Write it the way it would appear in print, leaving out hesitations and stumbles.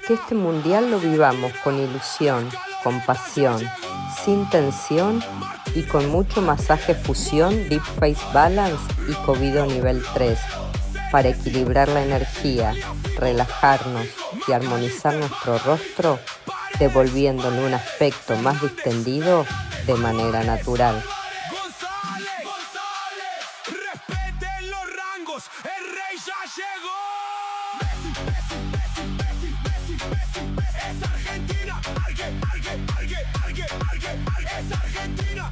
Que este mundial lo vivamos con ilusión, con pasión, sin tensión y con mucho masaje fusión, Deep Face Balance y Covido nivel 3 para equilibrar la energía, relajarnos y armonizar nuestro rostro, devolviéndole un aspecto más distendido de manera natural. Respeten los rangos, el rey ya llegó. Es Argentina, es Argentina,